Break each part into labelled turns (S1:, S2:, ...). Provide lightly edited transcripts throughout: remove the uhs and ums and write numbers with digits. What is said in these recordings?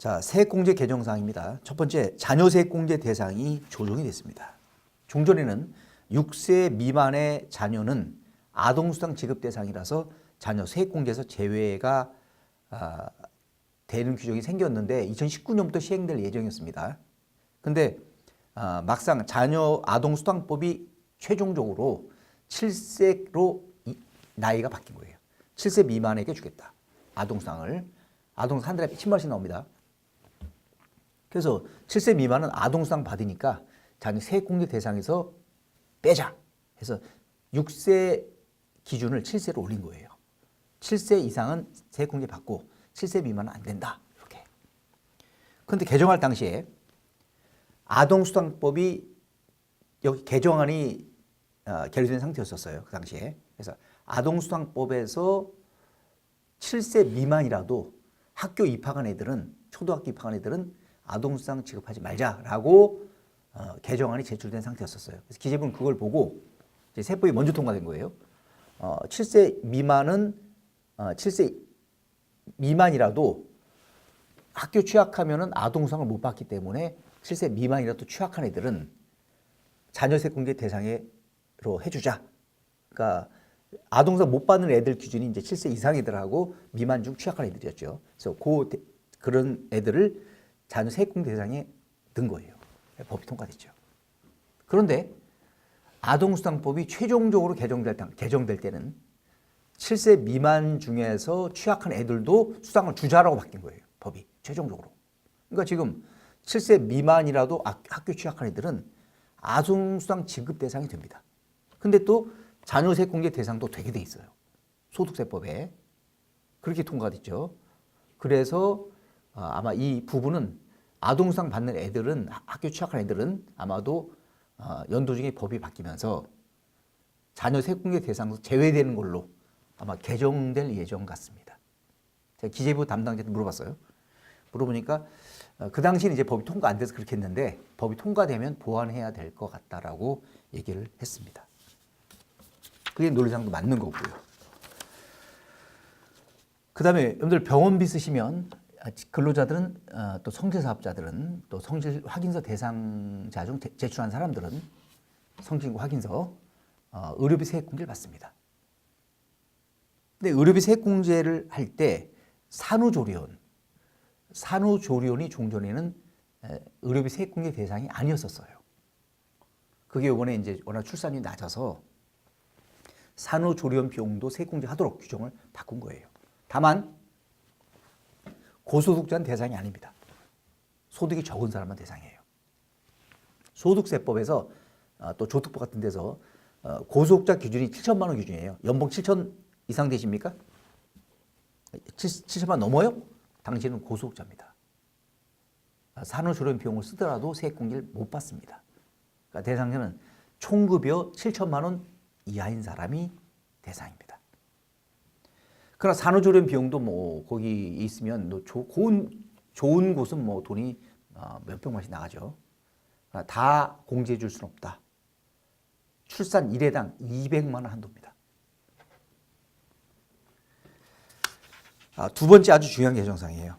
S1: 자, 세액공제 개정사항입니다. 첫 번째, 자녀 세액공제 대상이 조정이 됐습니다. 종전에는 6세 미만의 자녀는 아동수당 지급 대상이라서 자녀 세액공제에서 제외가 되는 규정이 생겼는데 2019년부터 시행될 예정이었습니다. 근데 막상 자녀 아동수당법이 최종적으로 7세로 나이가 바뀐 거예요. 7세 미만에게 주겠다. 아동수당을. 아동수당 한 달에 10만 원씩 나옵니다. 그래서 7세 미만은 아동수당 받으니까 자녀 세액공제 대상에서 빼자 해서 6세 기준을 7세로 올린 거예요. 7세 이상은 세액공제 받고 7세 미만은 안 된다. 이렇게. 그런데 개정할 당시에 아동수당법이 여기 개정안이 계류된 상태였었어요. 그 당시에. 그래서 아동수당법에서 7세 미만이라도 학교 입학한 애들은 초등학교 입학한 애들은 아동수당 지급하지 말자라고 개정안이 제출된 상태였었어요. 그래서 기재부는 그걸 보고 이제 세법이 먼저 통과된 거예요. 7세 미만은 7세 미만이라도 학교 취약하면은 아동수당을 못 받기 때문에 7세 미만이라도 취약한 애들은 자녀 세액공제 대상으로 해주자. 그러니까 아동수당 못 받는 애들 기준이 이제 7세 이상 애들하고 미만 중 취약한 애들이었죠. 그래서 그런 애들을 자녀 세액공제 대상에 넣은 거예요. 법이 통과됐죠. 그런데 아동수당법이 최종적으로 개정될 때는 7세 미만 중에서 취약한 애들도 수당을 주자라고 바뀐 거예요. 법이 최종적으로. 그러니까 지금 7세 미만이라도 학교 취약한 애들은 아동수당 지급 대상이 됩니다. 근데 또 자녀 세액공제 대상도 되게 돼 있어요. 소득세법에. 그렇게 통과됐죠. 그래서 아마 이 부분은 아동수당 받는 애들은 학교 취약한 애들은 아마도 연도 중에 법이 바뀌면서 자녀 세액공제 대상에서 제외되는 걸로 아마 개정될 예정 같습니다. 제가 기재부 담당자한테 물어봤어요. 물어보니까 그 당시는 이제 법이 통과 안 돼서 그렇게 했는데 법이 통과되면 보완해야 될 것 같다라고 얘기를 했습니다. 그게 논리상도 맞는 거고요. 그 다음에 여러분들 병원비 쓰시면 근로자들은 또 성실사업자들은 또 성실 확인서 대상자 중 제출한 사람들은 성실 확인서 의료비 세액공제를 받습니다. 근데 의료비 세액공제를 할 때 산후조리원이 종전에는 의료비 세액공제 대상이 아니었었어요. 그게 이번에 이제 워낙 출산율이 낮아서 산후조리원 비용도 세액공제하도록 규정을 바꾼 거예요. 다만 고소득자는 대상이 아닙니다. 소득이 적은 사람만 대상이에요. 소득세법에서 또 조특법 같은 데서 고소득자 기준이 7천만 원 기준이에요. 연봉 7천 이상 되십니까? 7천만 넘어요? 당신은 고소득자입니다. 산후조리원 비용을 쓰더라도 세액공제를 못 받습니다. 그러니까 대상자는 총급여 7천만 원 이하인 사람이 대상입니다. 그러나 산후조리원 비용도 뭐 거기 있으면 좋은 곳은 뭐 돈이 몇백만씩 나가죠. 다 공제해 줄 수는 없다. 출산 1회당 200만 원 한도입니다. 두 번째 아주 중요한 개정사항이에요.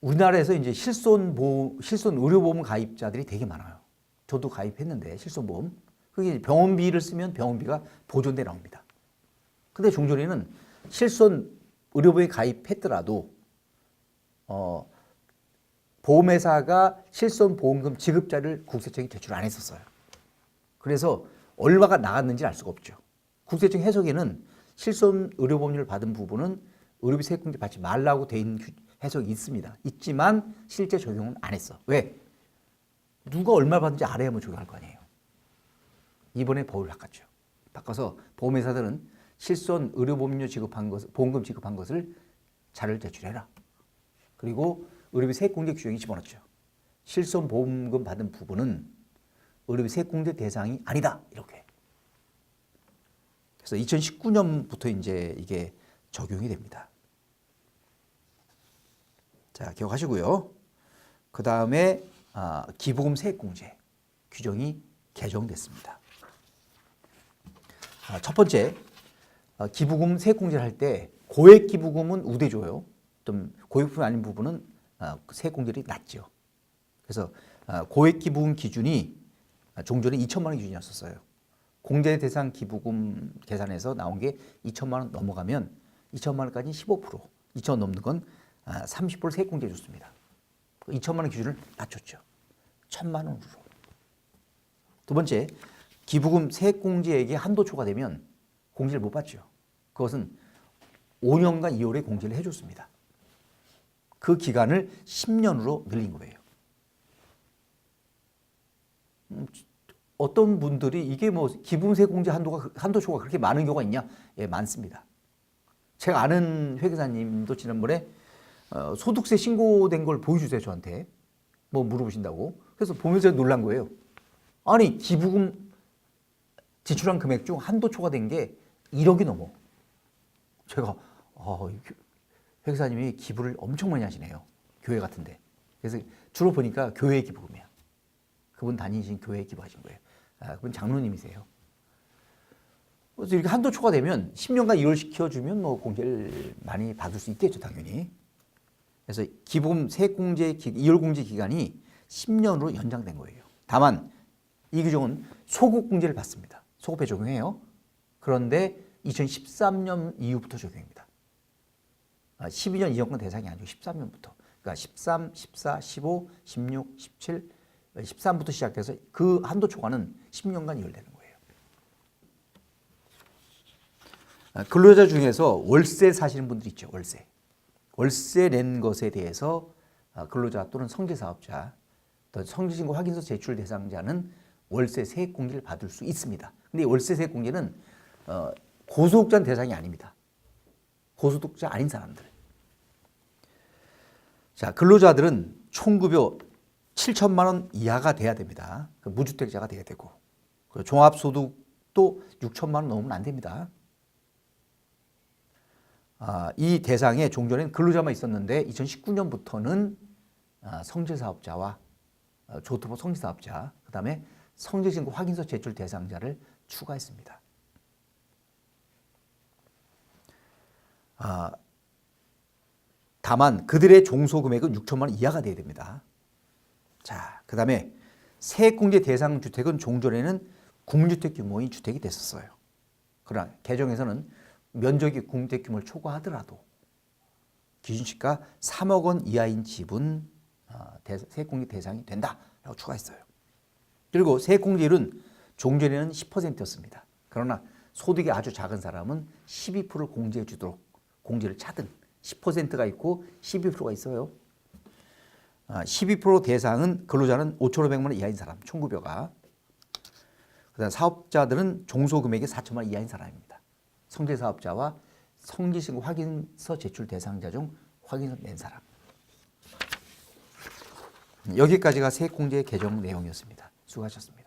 S1: 우리나라에서 이제 실손 의료보험 가입자들이 되게 많아요. 저도 가입했는데 실손보험. 그게 병원비를 쓰면 병원비가 보존돼 나옵니다. 근데 종전에는 실손 의료보험에 가입했더라도 보험회사가 실손 보험금 지급자를 국세청이 제출 안 했었어요. 그래서 얼마가 나갔는지 알 수가 없죠. 국세청 해석에는 실손 의료보험료를 받은 부분은 의료비 세액공제 받지 말라고 돼 있는 해석이 있습니다. 있지만 실제 적용은 안 했어. 왜? 누가 얼마 받는지 알아야만 적용할 거 아니에요. 이번에 법을 바꿨죠. 바꿔서 보험회사들은 실손 의료보험료 지급한 것, 보험금 지급한 것을 자료를 제출해라. 그리고 의료비 세액공제 규정이 집어넣죠. 실손 보험금 받은 부분은 의료비 세액공제 대상이 아니다. 이렇게. 그래서 2019년부터 이제 이게 적용이 됩니다. 자, 기억하시고요. 그 다음에 기부금 세액공제 규정이 개정됐습니다. 첫 번째, 기부금 세액공제를 할 때 고액 기부금은 우대줘요. 좀 고액품이 아닌 부분은 세액 공제율이 낮죠. 그래서 고액 기부금 기준이 종전에 2천만 원 기준이었었어요. 공제 대상 기부금 계산에서 나온 게 2천만 원 넘어가면 2천만 원까지 15%, 2천 원 넘는 건 30% 세액 공제 줬습니다. 2천만 원 기준을 낮췄죠. 1천만 원으로. 두 번째, 기부금 세액 공제액이 한도 초과되면 공제를 못 받죠. 그것은 5년간 2월에 공제를 해줬습니다. 그 기간을 10년으로 늘린 거예요. 어떤 분들이 이게 뭐 기부금 세액 공제 한도 초과 그렇게 많은 경우가 있냐? 예, 많습니다. 제가 아는 회계사님도 지난번에 소득세 신고된 걸 보여주세요, 저한테. 뭐 물어보신다고. 그래서 보면서 놀란 거예요. 아니, 기부금 지출한 금액 중 한도 초과된 게 1억이 넘어. 제가 회계사님이 기부를 엄청 많이 하시네요. 교회 같은데. 그래서 주로 보니까 교회 기부금이야. 그분 다니신 교회에 기부하신 거예요. 그분 장로님이세요. 그래서 이렇게 한도 초과되면 10년간 이월시켜주면 뭐 공제를 많이 받을 수 있겠죠, 당연히. 그래서 기부금 세액공제 이월공제 기간이 10년으로 연장된 거예요. 다만 이 규정은 소급공제를 받습니다. 소급에 적용해요. 그런데 2013년 이후부터 적용입니다. 12년 이전권 대상이 아니고 13년부터. 그러니까 13, 14, 15, 16, 17, 13부터 시작돼서 그 한도 초과는 10년간 이월되는 거예요. 근로자 중에서 월세 사시는 분들 있죠. 월세 낸 것에 대해서 근로자 또는 성직사업자, 또 성직신고 확인서 제출 대상자는 월세 세액 공제를 받을 수 있습니다. 근데 월세 세액 공제는 고소득자 대상이 아닙니다. 고소득자 아닌 사람들. 자, 근로자들은 총급여 7천만 원 이하가 돼야 됩니다. 무주택자가 돼야 되고, 종합소득도 6천만 원 넘으면 안 됩니다. 이 대상에 종전에는 근로자만 있었는데 2019년부터는 성직사업자와 조투보 성직사업자, 그 다음에 성직신고 확인서 제출 대상자를 추가했습니다. 다만 그들의 종소금액은 6천만 원 이하가 돼야 됩니다. 자, 그 다음에 세액공제 대상 주택은 종전에는 국민주택 규모의 주택이 됐었어요. 그러나 개정에서는 면적이 국민주택 규모를 초과하더라도 기준시가 3억 원 이하인 집은 세액공제 대상이 된다라고 추가했어요. 그리고 세액공제율은 종전에는 10%였습니다. 그러나 소득이 아주 작은 사람은 12%를 공제해 주도록 공제를 차등 10%가 있고 12%가 있어요. 12% 대상은 근로자는 5,500만 원 이하인 사람, 총급여가. 그다음 사업자들은 종소금액이 4천만 원 이하인 사람입니다. 성직사업자와 성직신고 확인서 제출 대상자 중 확인서 낸 사람. 여기까지가 세액공제 개정 내용이었습니다. 수고하셨습니다.